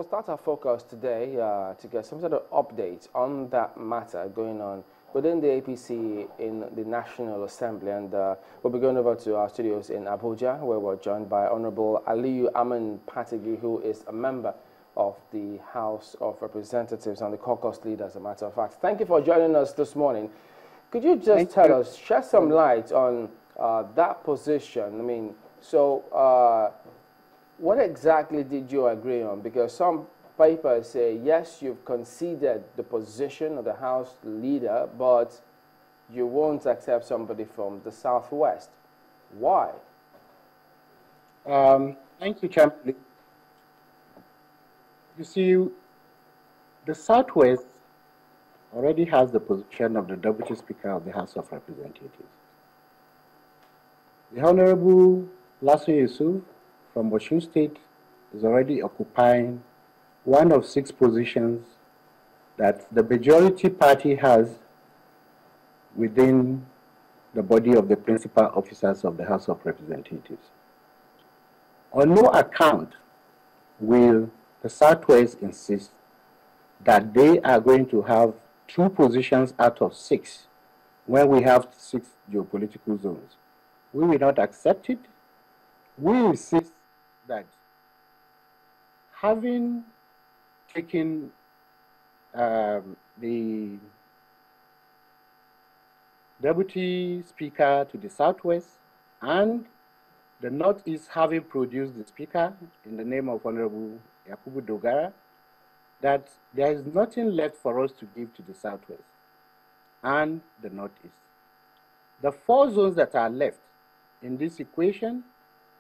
we'll start our focus today to get some sort of update on that matter going on within the APC in the National Assembly. And we'll be going over to our studios in Abuja, where we're joined by Honorable Ahman Pategi, who is a member of the House of Representatives and the caucus leader, as a matter of fact. Thank you for joining us this morning. Could you just tell us, shed some light on that position? I mean, so what exactly did you agree on? Because some papers say, yes, you've conceded the position of the House leader, but you won't accept somebody from the Southwest. Why? Thank you, Chairman. You see, the Southwest already has the position of the Deputy Speaker of the House of Representatives. The Honorable Lasso Yusuf from Osun State is already occupying one of 6 positions that the majority party has within the body of the principal officers of the House of Representatives. On no account will the Southwest insist that they are going to have 2 positions out of 6 when we have 6 geopolitical zones. We will not accept it. We insist that having taken the Deputy Speaker to the Southwest and the Northeast having produced the Speaker in the name of Honorable Yakubu Dogara, that there is nothing left for us to give to the Southwest and the Northeast. The 4 zones that are left in this equation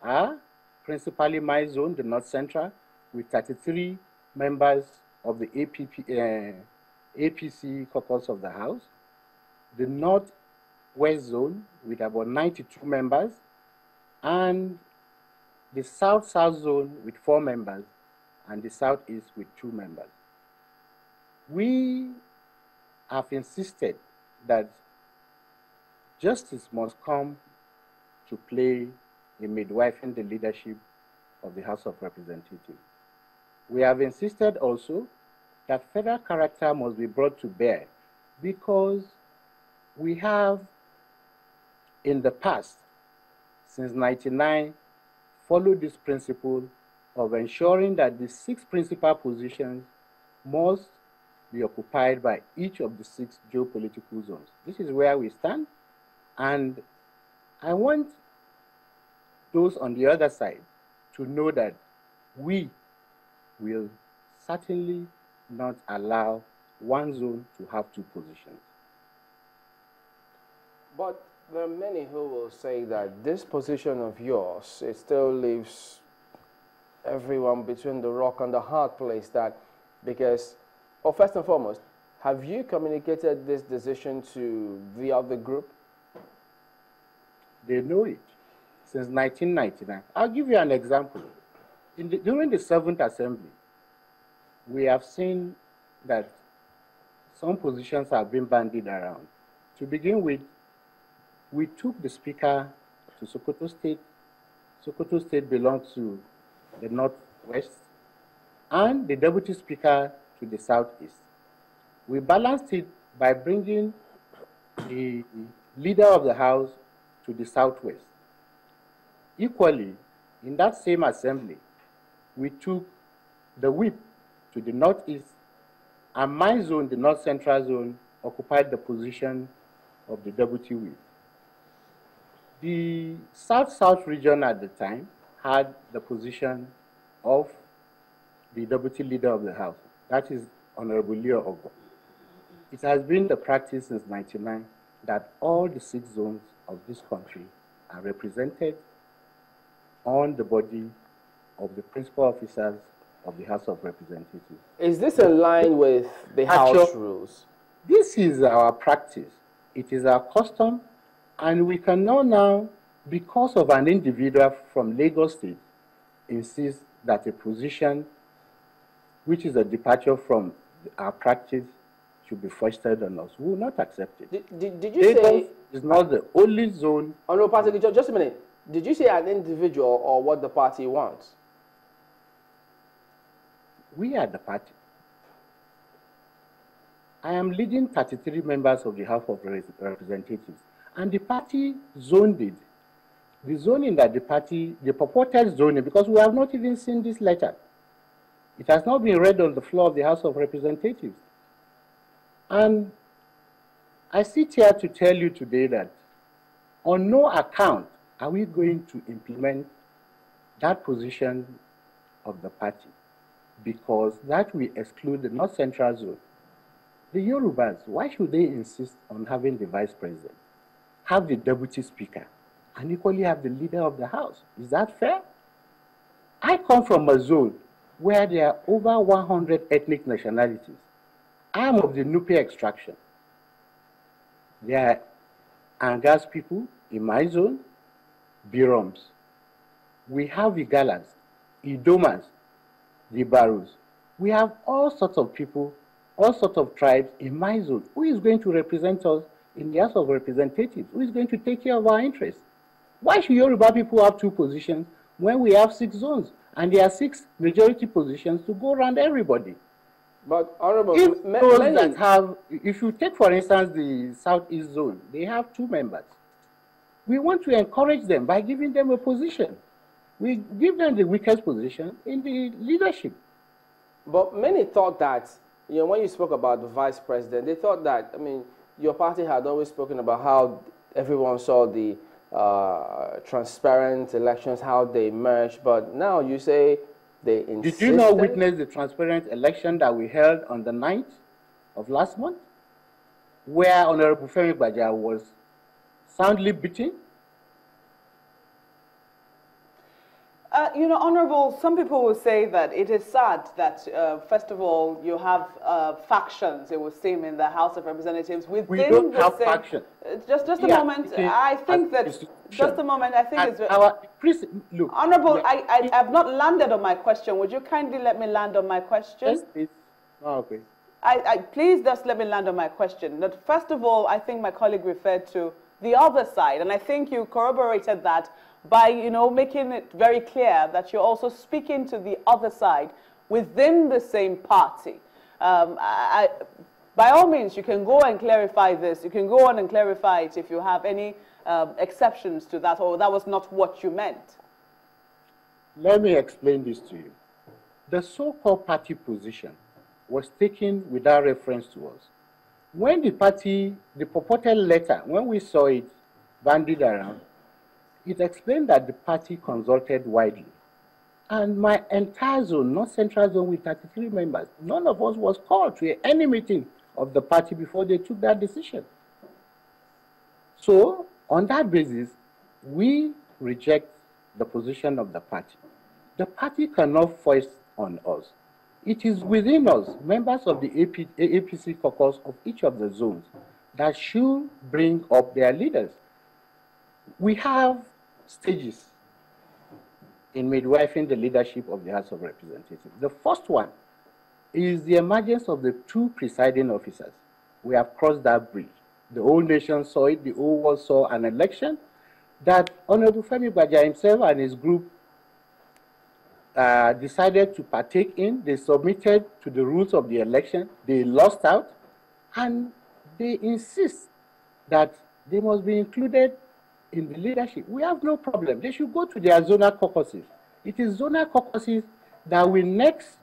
are principally my zone, the North Central, with 33 members of the APC caucus of the House, the Northwest zone with about 92 members, and the South-South zone with 4 members, and the Southeast with 2 members. We have insisted that justice must come to play in midwifing the leadership of the House of Representatives. We have insisted also that federal character must be brought to bear, because we have in the past, since 1999, followed this principle of ensuring that the 6 principal positions must be occupied by each of the 6 geopolitical zones. This is where we stand, and I want those on the other side to know that we will certainly not allow one zone to have 2 positions. But there are many who will say that this position of yours, it still leaves everyone between the rock and the hard place. That because, well, first and foremost, have you communicated this decision to the other group? They know it since 1999. I'll give you an example. During the 7th Assembly, we have seen that some positions have been bandied around. To begin with, we took the Speaker to Sokoto State. Sokoto State belongs to the Northwest, and the Deputy Speaker to the Southeast. We balanced it by bringing the Leader of the House to the Southwest. Equally, in that same assembly, we took the whip to the Northeast, and my zone, the North Central zone, occupied the position of the Deputy Whip. The South-South region at the time had the position of the Deputy Leader of the House. That is Honorable Leo Ogo. It has been the practice since 1999 that all the 6 zones of this country are represented on the body of the principal officers of the House of Representatives. Is this in line with the House rules? This is our practice. It is our custom, and we cannot now, because of an individual from Lagos State, insist that a position which is a departure from our practice should be foisted on us. We will not accept it. Did you say... It's not the only zone... Oh, no, Pategi, just a minute. Did you say an individual or what the party wants? We are the party. I am leading 33 members of the House of Representatives, and the party zoned it. The zoning that the party, the purported zoning, because we have not even seen this letter. It has not been read on the floor of the House of Representatives. And I sit here to tell you today that on no account are we going to implement that position of the party, because that will exclude the North Central Zone. The Yorubas, why should they insist on having the vice president, have the deputy speaker, and equally have the leader of the house? Is that fair? I come from a zone where there are over 100 ethnic nationalities. I am of the Nupe extraction. There are Angas people in my zone, Biroms. We have Igalas, Idomas, the Barus. We have all sorts of people, all sorts of tribes in my zone. Who is going to represent us in the House of Representatives? Who is going to take care of our interests? Why should Yoruba people have 2 positions when we have 6 zones and there are 6 majority positions to go around everybody? But Honorable, if those that have, if you take for instance the Southeast Zone, they have 2 members. We want to encourage them by giving them a position. We give them the weakest position in the leadership. But many thought that, when you spoke about the vice president, they thought that, your party had always spoken about how everyone saw the transparent elections, how they merged, but now you say they insisted. Did you not witness the transparent election that we held on the 9th of last month, where Honorable Femi Gbaja was soundly beaten? Honorable, some people will say that it is sad that, first of all, you have factions, it would seem, in the House of Representatives within we don't the have same... factions. Just a moment. I think that... Just a moment. I think it's... Look, Honorable, I have not landed on my question. Would you kindly let me land on my question? Yes, please. Oh, okay. Please just let me land on my question. That first of all, I think my colleague referred to the other side, and I think you corroborated that by, making it very clear that you're also speaking to the other side within the same party. By all means, you can go and clarify this. You can go on and clarify it if you have any exceptions to that, or that was not what you meant. Let me explain this to you. The so-called party position was taken without reference to us. When the party, the purported letter, when we saw it bandied around, it explained that the party consulted widely. And my entire zone, North Central Zone with 33 members, none of us was called to any meeting of the party before they took that decision. So, on that basis, we reject the position of the party. The party cannot force on us. It is within us, members of the APC caucus of each of the zones, that should bring up their leaders. We have stages in midwifing the leadership of the House of Representatives. The first one is the emergence of the 2 presiding officers. We have crossed that bridge. The whole nation saw it, the whole world saw an election that Honorable Femi Gbaja himself and his group decided to partake in. They submitted to the rules of the election. They lost out, and they insist that they must be included in the leadership. We have no problem. They should go to their zonal caucuses. It is zonal caucuses that will next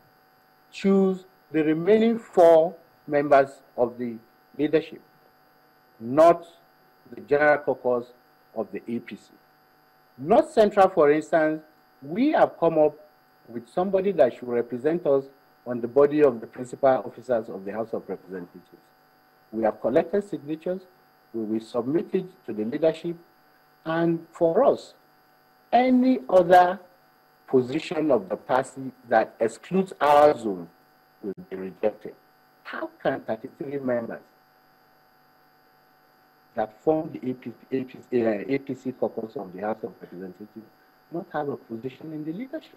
choose the remaining 4 members of the leadership, not the general caucus of the APC. North Central, for instance, we have come up with somebody that should represent us on the body of the principal officers of the House of Representatives. We have collected signatures. We will submit it to the leadership. And for us, any other position of the party that excludes our zone will be rejected. How can 33 members that form the APC caucus of the House of Representatives not have a position in the leadership?